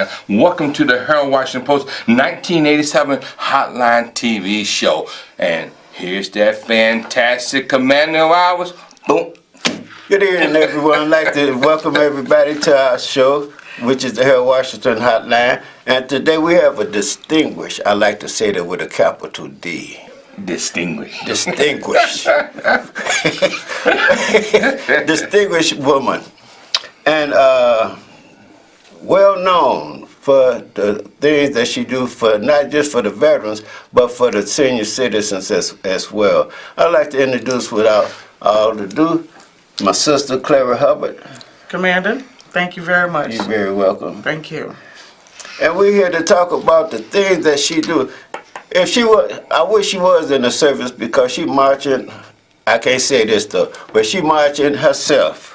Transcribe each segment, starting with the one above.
Hotline. Welcome to the Harold Washington Post 1987 Hotline TV show. And here's that fantastic commander of ours. Boom. Good evening, everyone. I'd like to welcome everybody to our show, which is the Harold Washington Hotline. And today we have a distinguished, I like to say that with a capital D. Distinguished. Distinguished. Distinguished woman. And well known for the things that she do for not just for the veterans, but for the senior citizens as well. I'd like to introduce without all ado my sister Clara Hubbard. Commander, thank you very much. You're very welcome. Thank you. And we're here to talk about the things that she do. If she was, I wish she was in the service because she marching. I can't say this though, but she marching herself.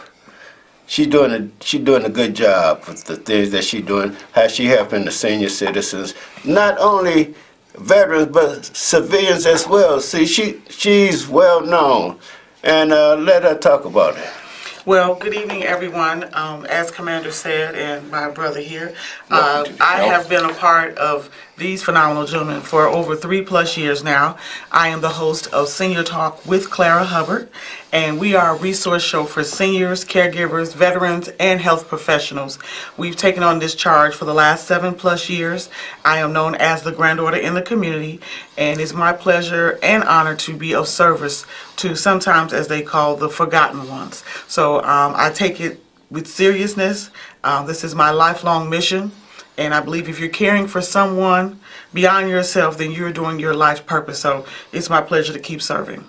She doing a good job with the things that she doing. How she helping the senior citizens, not only veterans but civilians as well. See, she's well known, and let her talk about it. Well, good evening, everyone. As Commander said, and my brother here, I have been a part of these phenomenal gentlemen for over 3+ years now. I am the host of Senior Talk with Clara Hubbard, and we are a resource show for seniors, caregivers, veterans, and health professionals. We've taken on this charge for the last 7+ years. I am known as the granddaughter in the community, and it's my pleasure and honor to be of service to sometimes, as they call, the forgotten ones. So I take it with seriousness. This is my lifelong mission. And I believe if you're caring for someone beyond yourself, then you're doing your life's purpose. So it's my pleasure to keep serving.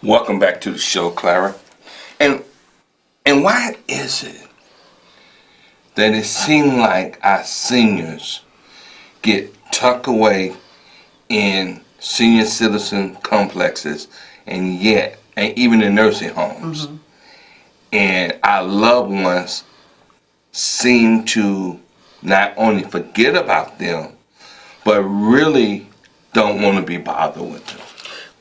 Welcome back to the show, Clara. And why is it that it seems like our seniors get tucked away in senior citizen complexes and even in nursing homes? Mm-hmm. And our loved ones seem to not only forget about them, but really don't want to be bothered with them.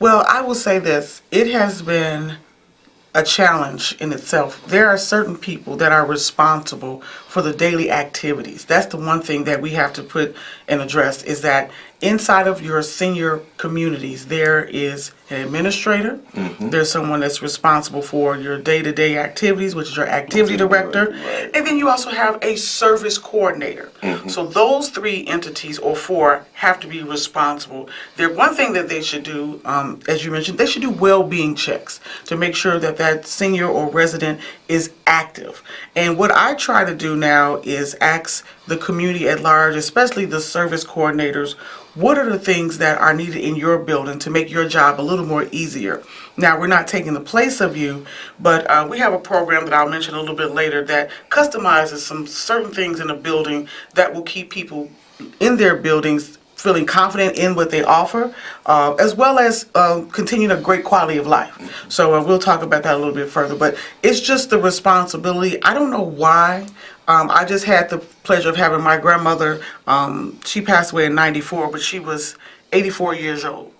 Well, I will say this. It has been a challenge in itself. There are certain people that are responsible for the daily activities. That's the one thing that we have to put and address, is that inside of your senior communities, there is an administrator. Mm-hmm. There's someone that's responsible for your day-to-day activities, which is your activity director. Right. And then you also have a service coordinator. Mm-hmm. So those 3 entities, or 4, have to be responsible. One thing that they should do, as you mentioned, they should do well-being checks to make sure that that senior or resident is active. And what I try to do now is ask the community at large, especially the service coordinators, what are the things that are needed in your building to make your job a little more easier? Now, we're not taking the place of you, but we have a program that I'll mention a little bit later that customizes some certain things in the building that will keep people in their buildings feeling confident in what they offer, as well as continuing a great quality of life. So we'll talk about that a little bit further, but it's just the responsibility. I don't know why. I just had the pleasure of having my grandmother. She passed away in '94, but she was 84 years old,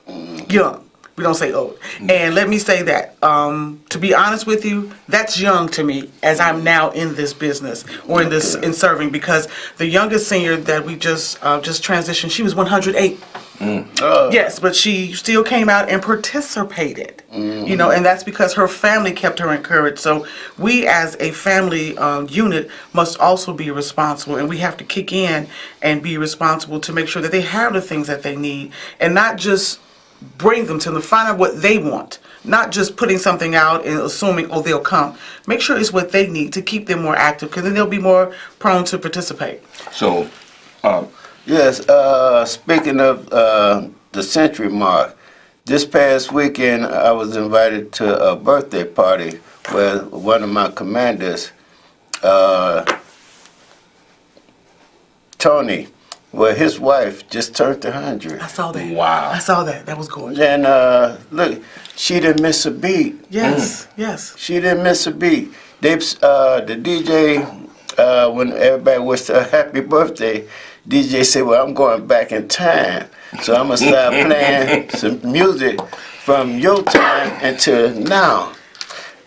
young. We don't say old. And let me say that, to be honest with you, that's young to me as I'm now in this business or in serving, because the youngest senior that we just transitioned, she was 108. Yes, but she still came out and participated, you know, and that's because her family kept her encouraged. So we as a family unit must also be responsible, and we have to kick in and be responsible to make sure that they have the things that they need, and not just bring them to them, find out what they want, not just putting something out and assuming, oh, they'll come. Make sure it's what they need to keep them more active, because then they'll be more prone to participate. So, yes, speaking of the century mark, this past weekend I was invited to a birthday party where one of my commanders, Tony, well, his wife just turned 100. I saw that. Wow. I saw that. That was gorgeous. And look, she didn't miss a beat. Yes, yes. She didn't miss a beat. They, the DJ, when everybody wished her happy birthday, DJ said, well, I'm going back in time. So I'm going to start playing some music from your time until now.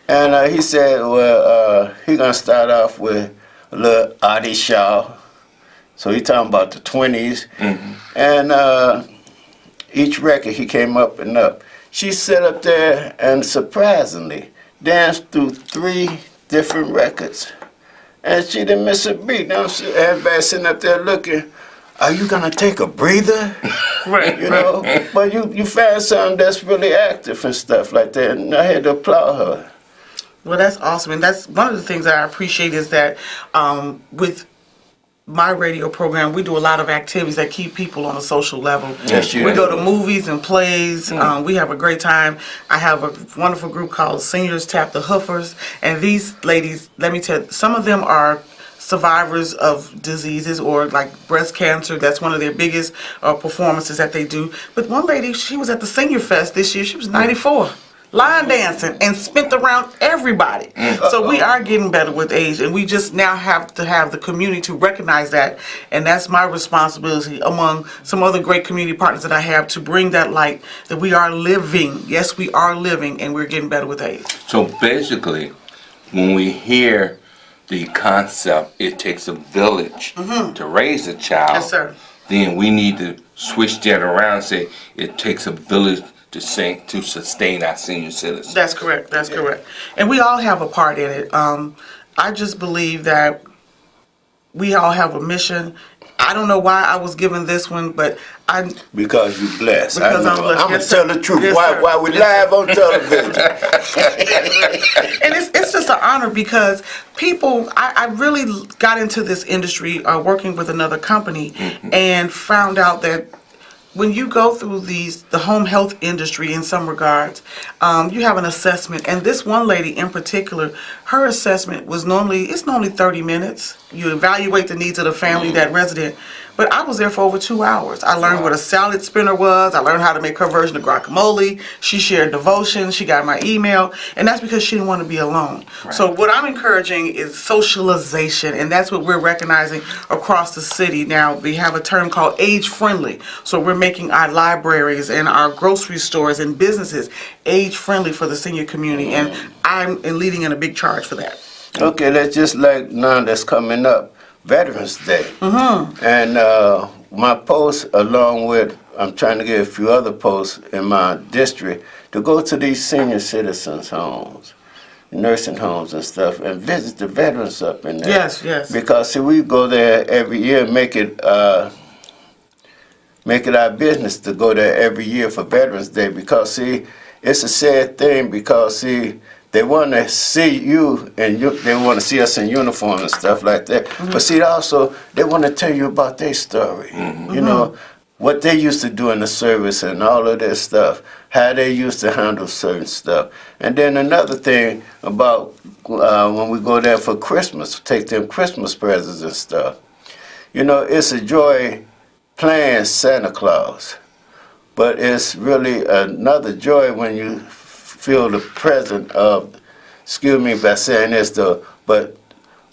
And he said, well, he's going to start off with a little Artie Shaw, So he talking about the 20s. And each record he came up and up. She sat up there and surprisingly danced through 3 different records. And she didn't miss a beat. Now everybody sitting up there looking, are you gonna take a breather? Right. You know? But you find something that's really active and stuff like that. And I had to applaud her. Well, that's awesome, and that's one of the things that I appreciate is that with my radio program, we do a lot of activities that keep people on a social level. Yes, you We do. go to movies and plays. We have a great time. I have a wonderful group called Seniors Tap the Hoofers, and these ladies, let me tell you, some of them are survivors of diseases or like breast cancer. That's one of their biggest performances that they do. But one lady, she was at the Senior Fest this year. She was 94. Line dancing and spent around everybody. So we are getting better with age, and we just now have to have the community to recognize that, and that's my responsibility among some other great community partners that I have to bring that light that we are living. Yes, we are living, and we're getting better with age. So basically, when we hear the concept, it takes a village to raise a child. Yes, sir. Then we need to switch that around and say it takes a village to sustain our senior citizens. That's correct. That's correct. And we all have a part in it. I just believe that we all have a mission. I don't know why I was given this one, but Because you blessed. Because I'm blessed. I'm going Yes, to tell sir. the truth. Yes, sir. Why we live on television. and it's just an honor because people, I really got into this industry working with another company and found out that when you go through the home health industry in some regards, you have an assessment. And this one lady in particular, her assessment was normally 30 minutes. You evaluate the needs of the family, that resident. But I was there for over 2 hours. I learned what a salad spinner was. I learned how to make her version of guacamole. She shared devotion. She got my email. And that's because she didn't want to be alone. Right. So what I'm encouraging is socialization. And that's what we're recognizing across the city now. We have a term called age friendly. So we're making our libraries and our grocery stores and businesses age friendly for the senior community. And I'm leading in a big charge for that. Okay, that's just like now that's coming up, Veterans Day. And my post, along with, I'm trying to get a few other posts in my district, to go to these senior citizens' homes, nursing homes and stuff, and visit the veterans up in there. Yes, yes. Because see, we go there every year, make it our business to go there every year for Veterans Day. Because see, it's a sad thing. Because see, they want to see you, and they want to see us in uniform and stuff like that. But see, also, they want to tell you about their story. You know, what they used to do in the service and all of this stuff, how they used to handle certain stuff. And then another thing about when we go there for Christmas, take them Christmas presents and stuff. You know, it's a joy playing Santa Claus. But it's really another joy when you feel the presence of, excuse me by saying this though, but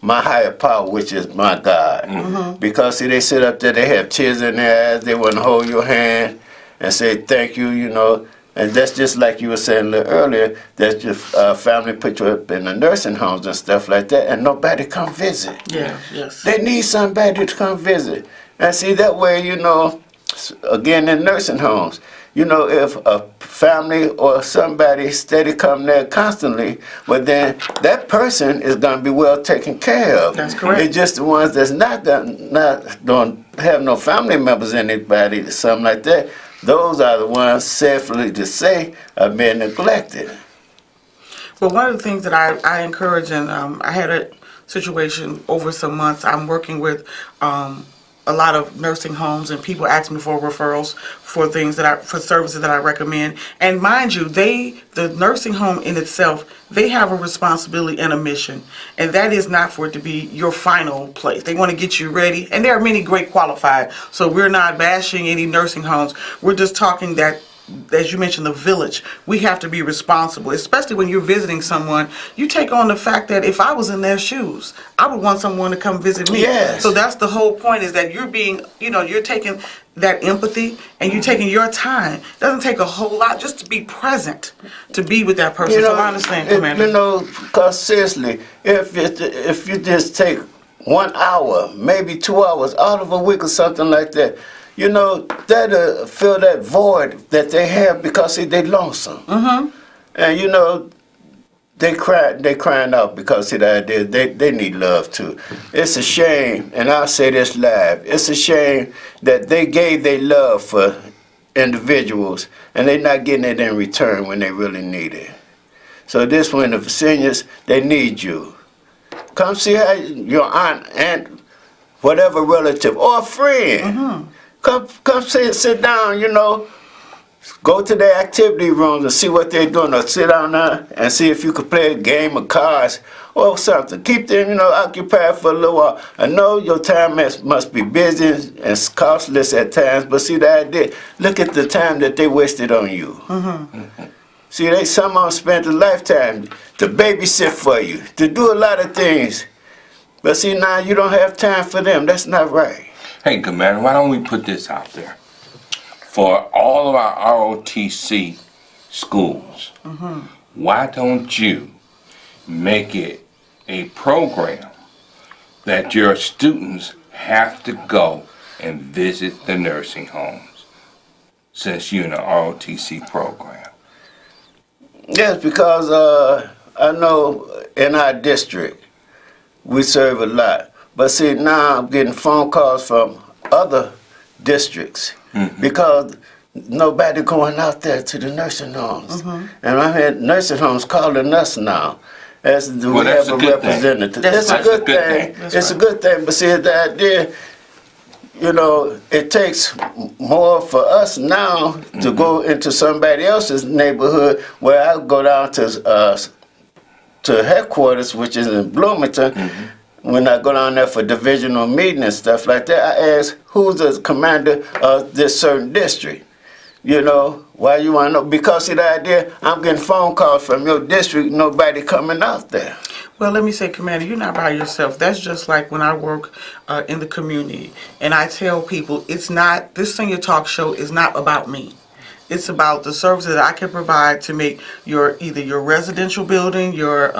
my higher power, which is my God. Because see, they sit up there, they have tears in their eyes, they want to hold your hand and say thank you, you know. And that's just like you were saying a little earlier, that your family put you up in the nursing homes and stuff like that, and nobody come visit. Yeah, yes. They need somebody to come visit. And see, that way, you know, again, in nursing homes, you know, if a family or somebody steady come there constantly, well then that person is going to be well taken care of. That's correct. It's just the ones that's don't have no family members, anybody, something like that. Those are the ones, sadly to say, are being neglected. Well, one of the things that I encourage, and I had a situation over some months, I'm working with a lot of nursing homes, and people ask me for referrals for things for services that I recommend. And mind you, the nursing home in itself, they have a responsibility and a mission, and that is not for it to be your final place. They want to get you ready, and there are many great qualified. So we're not bashing any nursing homes. We're just talking that, as you mentioned, the village, we have to be responsible, especially when you're visiting someone. You take on the fact that if I was in their shoes, I would want someone to come visit me. Yes. So that's the whole point, is that you're being, you're taking that empathy and you're taking your time. It doesn't take a whole lot just to be present, to be with that person. So I understand, Commander. You know, because seriously, if you just take 1 hour, maybe 2 hours out of a week or something like that, you know, that'll fill that void that they have because see, they lonesome. And you know, they crying out because see, they need love too. It's a shame, and I'll say this live, it's a shame that they gave their love for individuals and they're not getting it in return when they really need it. So this one, the seniors, they need you. Come see how your aunt, whatever relative, or a friend. Come sit down, you know. Go to their activity rooms and see what they're doing, or sit down there and see if you could play a game of cards or something. Keep them, you know, occupied for a little while. I know your time must be busy and costless at times, but see the idea, look at the time that they wasted on you. See, some of them spent a lifetime to babysit for you, to do a lot of things. But see, now you don't have time for them. That's not right. Hey, Commander, why don't we put this out there? For all of our ROTC schools, why don't you make it a program that your students have to go and visit the nursing homes, since you're in the ROTC program? Yes, because I know in our district we serve a lot. But see, now I'm getting phone calls from other districts because nobody going out there to the nursing homes. And I had nursing homes calling us now. As do we have a representative. It's a good thing. It's a good thing. But see, the idea, you know, it takes more for us now to go into somebody else's neighborhood where I go down to headquarters, which is in Bloomington. When I go down there for divisional meeting and stuff like that, I ask, who's the commander of this certain district? You know, why you want to know? Because see, the idea, I'm getting phone calls from your district, nobody coming out there. Well, let me say, Commander, you're not by yourself. That's just like when I work in the community, and I tell people, it's not, this Senior Talk Show is not about me. It's about the services that I can provide to make either your residential building, your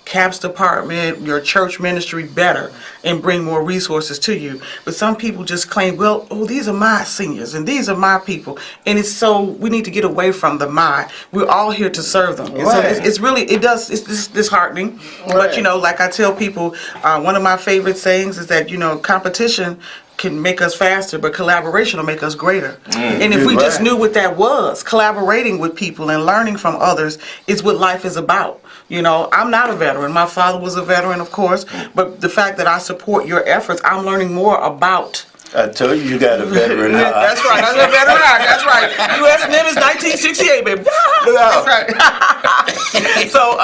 CAPS department, your church ministry better and bring more resources to you. But some people just claim, well, oh, these are my seniors and these are my people. And it's so, we need to get away from the my. We're all here to serve them. And so it's really, it's disheartening. Right. But, you know, like I tell people, one of my favorite sayings is that, you know, competition can make us faster, but collaboration will make us greater. And if we just knew what that was, collaborating with people and learning from others is what life is about. You know, I'm not a veteran. My father was a veteran, of course, but the fact that I support your efforts, I'm learning more about. I told you, you got a veteran heart. That's right, I got a veteran heart. That's right. USNM is 1968, baby. That's right. So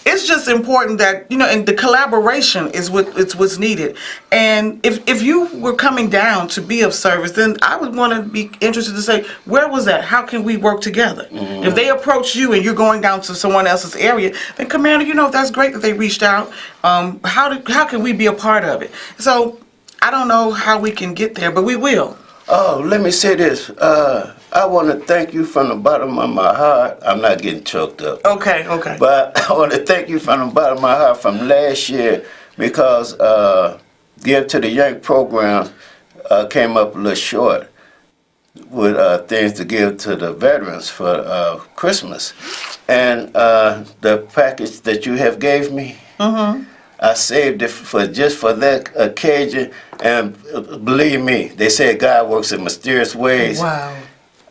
it's just important that, you know, and the collaboration is what's needed. And if you were coming down to be of service, then I would want to be interested to say, where was that? How can we work together? If they approach you and you're going down to someone else's area, then Commander, you know, that's great that they reached out. How can we be a part of it? So I don't know how we can get there, but we will. Oh, let me say this. I want to thank you from the bottom of my heart. I'm not getting choked up. Okay. But I want to thank you from the bottom of my heart from last year because Give to the Young program came up a little short with things to give to the veterans for Christmas. And the package that you have gave me, I saved it just for that occasion, and believe me, they say God works in mysterious ways. Wow.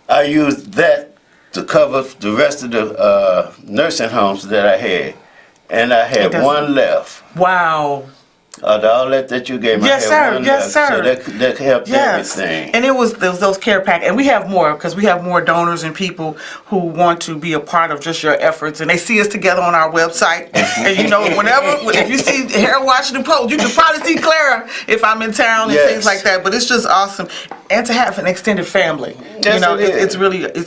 I used that to cover the rest of the nursing homes that I had, and I had one left. Wow. All that you gave me, Yes, I had sir. one Yes, left, sir. So that helped everything. And it was those care pack, and we have more because we have more donors and people who want to be a part of just your efforts, and they see us together on our website. And you know, if you see Harold Washington Post, you can probably see Clara if I'm in town and things like that. But it's just awesome, and to have an extended family, Yes, you know, it it's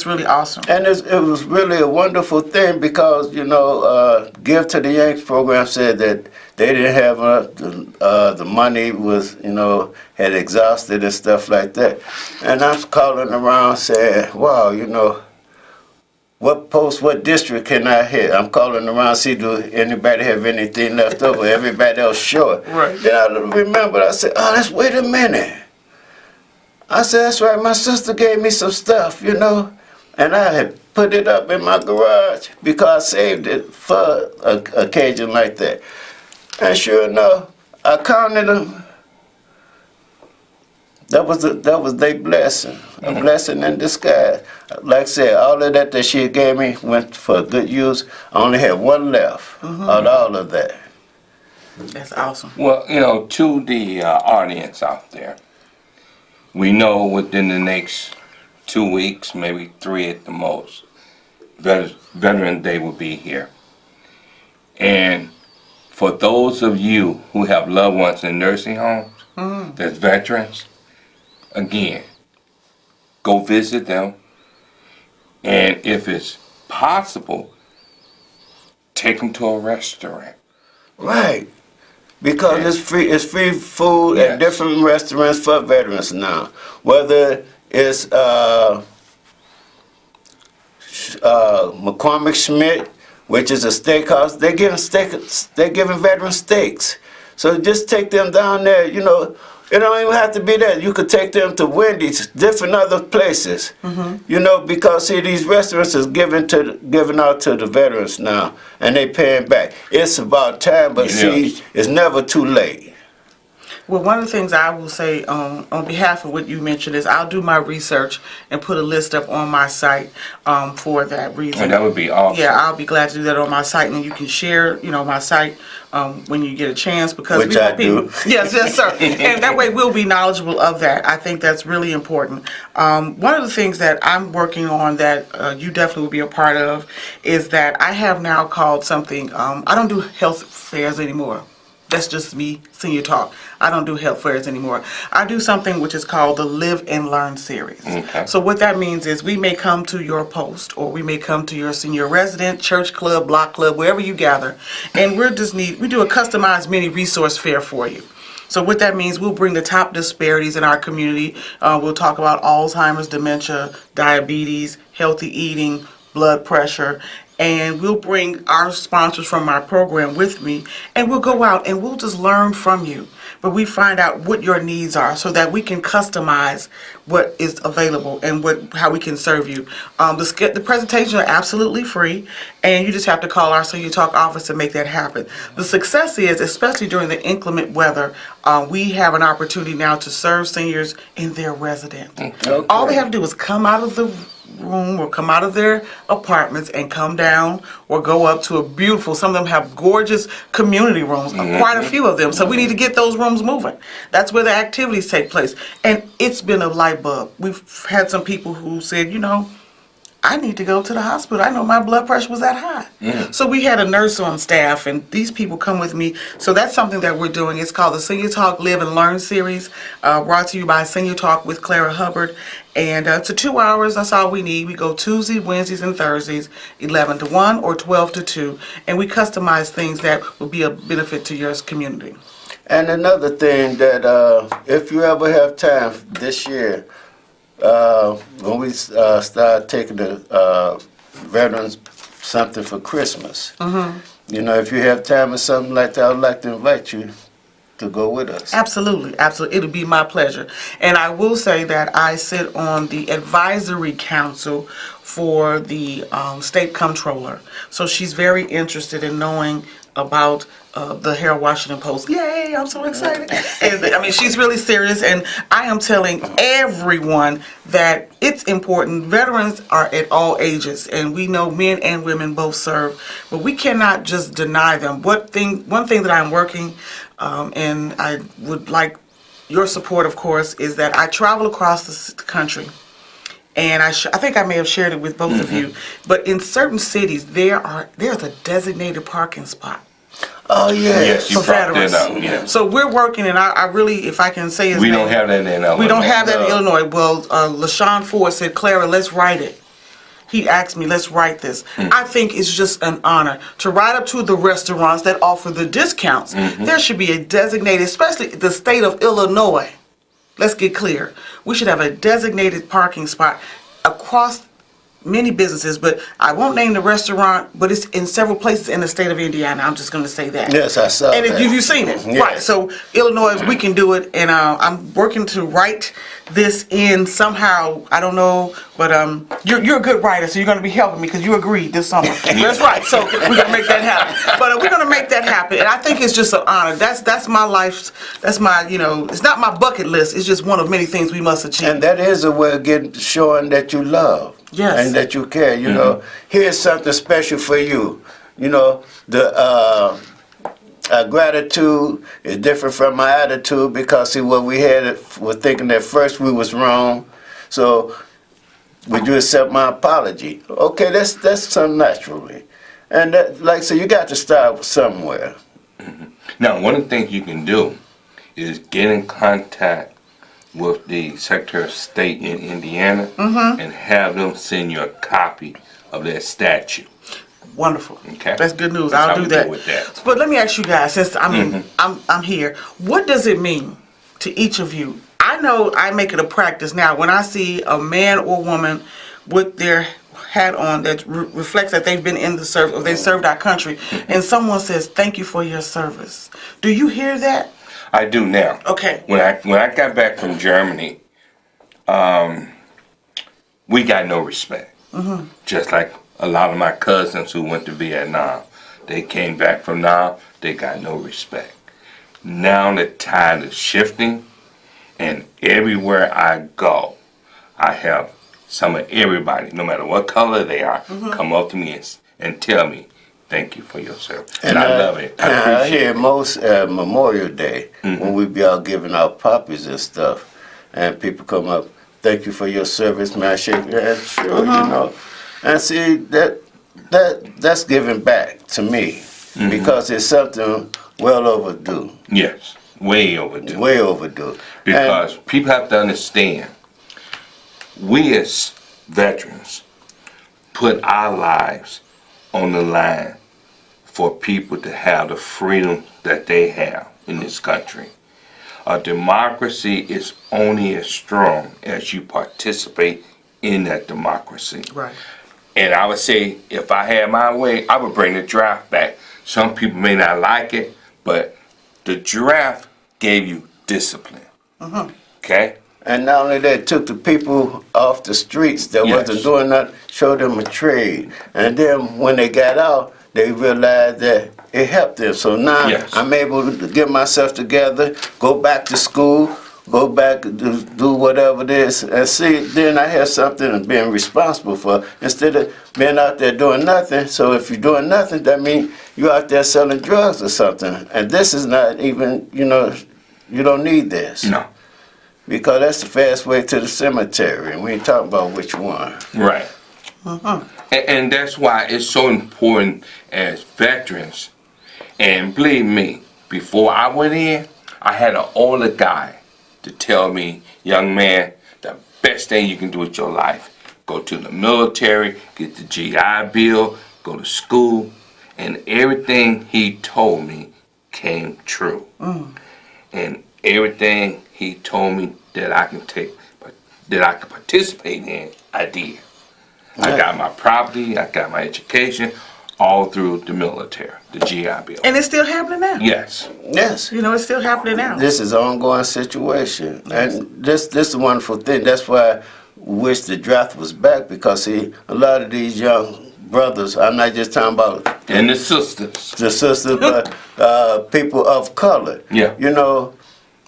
really awesome. And it was really a wonderful thing because, you know, Give to the Yanks program said that they didn't have the money was, you know, had exhausted and stuff like that. And I'm calling around saying, wow, you know, what post, what district can I hit? I'm calling around, see do anybody have anything left over, everybody else short. Right. Then I remembered, I said, oh, let's wait a minute. I said, that's right, my sister gave me some stuff, you know, and I had put it up in my garage because I saved it for an occasion like that. And sure enough, I counted them. That was their blessing, a blessing in disguise. Like I said, all of that she gave me went for good use. I only had one left out of all of that. That's awesome. Well, you know, to the audience out there, we know within the next 2 weeks, maybe 3 at the most, Veterans Day will be here. And for those of you who have loved ones in nursing homes, that's veterans, again, go visit them. And if it's possible, take them to a restaurant. Right. Because it's free food Yes. at different restaurants for veterans now. Whether it's McCormick Schmidt, which is a steakhouse, they're giving veterans steaks. So just take them down there, you know. It don't even have to be that. You could take them to Wendy's, different other places. You know, because see, these restaurants is giving out to the veterans now, and they paying back. It's about time, but see, it's never too late. Well, one of the things I will say on behalf of what you mentioned is I'll do my research and put a list up on my site for that reason. And that would be awesome. Yeah, I'll be glad to do that on my site, and you can share, you know, my site when you get a chance because Which we I want people. do. Yes, sir. And that way we'll be knowledgeable of that. I think that's really important. One of the things that I'm working on that you definitely will be a part of is that I have now called something. I don't do health fairs anymore. That's just me, Senior Talk. I don't do health fairs anymore. I do something which is called the Live and Learn series. Okay. So what that means is we may come to your post or we may come to your senior resident, church club, block club, wherever you gather, and we do a customized mini resource fair for you. So what that means, we'll bring the top disparities in our community. We'll talk about Alzheimer's, dementia, diabetes, healthy eating, blood pressure, and we'll bring our sponsors from our program with me, and we'll go out and we'll just learn from you. But we find out what your needs are so that we can customize what is available and how we can serve you. The presentations are absolutely free, and you just have to call our Senior Talk office to make that happen. The success is, especially during the inclement weather, we have an opportunity now to serve seniors in their residence. Okay. All they have to do is come out of the room or come out of their apartments and come down or go up to a beautiful, some of them have gorgeous community rooms, quite a few of them, so we need to get those rooms moving. That's where the activities take place, and it's been a light bulb. We've had some people who said, you know, I need to go to the hospital. I know my blood pressure was that high. So we had a nurse on staff, and these people come with me. So that's something that we're doing. It's called the Senior Talk Live and Learn series, brought to you by Senior Talk with Clara Hubbard. And it's 2 hours. That's all we need. We go Tuesdays, Wednesdays, and Thursdays, 11 to 1 or 12 to 2. And we customize things that will be a benefit to your community. And another thing that if you ever have time this year, when we start taking the veterans something for Christmas, you know, if you have time or something like that, I'd like to invite you to go with us. Absolutely, absolutely. It'll be my pleasure. And I will say that I sit on the advisory council for the state comptroller. So she's very interested in knowing about the Herald Washington Post. Yay, I'm so excited. And I mean, she's really serious, and I am telling everyone that it's important. Veterans are at all ages, and we know men and women both serve, but we cannot just deny them. One thing that I'm working, and I would like your support, of course, is that I travel across the country. And I think I may have shared it with both of you, but in certain cities there's a designated parking spot. Oh yeah. Yes, you For brought that veterans. up. Yes. So we're working, and I really, if I can say his We name. don't have that in Illinois. We don't have that in No. Illinois. Well, LaShawn Ford said, Clara, let's write it. He asked me, let's write this. I think it's just an honor to ride up to the restaurants that offer the discounts. There should be a designated, especially the state of Illinois. Let's get clear. We should have a designated parking spot across many businesses, but I won't name the restaurant, but it's in several places in the state of Indiana. I'm just going to say that. Yes, I saw And that. you've seen it, Yeah. right? So Illinois, we can do it, and I'm working to write this in somehow. I don't know, but you're a good writer, so you're going to be helping me because you agreed this summer. That's right. So we're going to make that happen. But we're going to make that happen, and I think it's just an honor. That's my life's. That's my it's not my bucket list. It's just one of many things we must achieve. And that is a way of showing that you love. Yes. And that you care. You know, here's something special for you. You know, the gratitude is different from my attitude because see what we had was thinking that first we was wrong. So would you accept my apology? Okay, that's something naturally. And that, like so you got to start somewhere. Now, one of the things you can do is get in contact with the Secretary of State in Indiana and have them send you a copy of that statute. Wonderful. Okay. That's good news. That's I'll how do we that. deal with that. But let me ask you guys, since I'm here, what does it mean to each of you? I know I make it a practice now when I see a man or woman with their hat on that reflects that they've been in the service or they served our country, and someone says, "Thank you for your service." Do you hear that? I do now. Okay. When I got back from Germany, we got no respect. Just like a lot of my cousins who went to Vietnam, they came back from Nam, they got no respect. Now the tide is shifting, and everywhere I go, I have some of everybody, no matter what color they are, come up to me and tell me, "Thank you for your service." And I love it. I I appreciate hear it. most Memorial Day when we be out giving out poppies and stuff, and people come up, "Thank you for your service, man." I shake your hand, sure, you know. And see that's giving back to me because it's something well overdue, Yes, way overdue. way overdue. Because people have to understand, we as veterans put our lives on the line for people to have the freedom that they have in this country. A democracy is only as strong as you participate in that democracy. Right. And I would say, if I had my way, I would bring the draft back. Some people may not like it, but the draft gave you discipline. Okay? And not only that, took the people off the streets that Yes. wasn't doing nothing, showed them a trade. And then when they got out, they realized that it helped them. So now Yes. I'm able to get myself together, go back to school, go back to do whatever it is, and see, then I have something to being responsible for instead of being out there doing nothing. So if you're doing nothing, that means you're out there selling drugs or something. And this is not even, you know, you don't need this. No. Because that's the fast way to the cemetery, and we ain't talking about which one. Right. And that's why it's so important as veterans. And believe me, before I went in, I had an older guy to tell me, "Young man, the best thing you can do with your life, go to the military, get the GI Bill, go to school." And everything he told me came true. And everything he told me that I can take, that I could participate in, I did. I got my property, I got my education, all through the military, the GI Bill. And it's still happening now. Yes. Yes. You know, it's still happening now. This is an ongoing situation. And this is a wonderful thing. That's why I wish the draft was back, because see, a lot of these young brothers, I'm not just talking about And the sisters. the sisters, but people of color. Yeah. You know,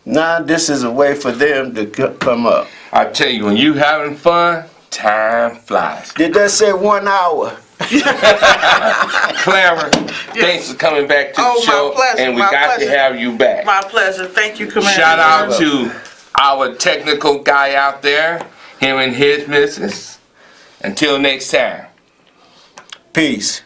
now this is a way for them to come up. I tell you, when you having fun, time flies. Did that say 1 hour? Clara, thanks for coming back to Oh, the my show. pleasure, And we my got pleasure. to have you back. My pleasure. Thank you, Commander. Shout out to our technical guy out there, him and his missus. Until next time. Peace.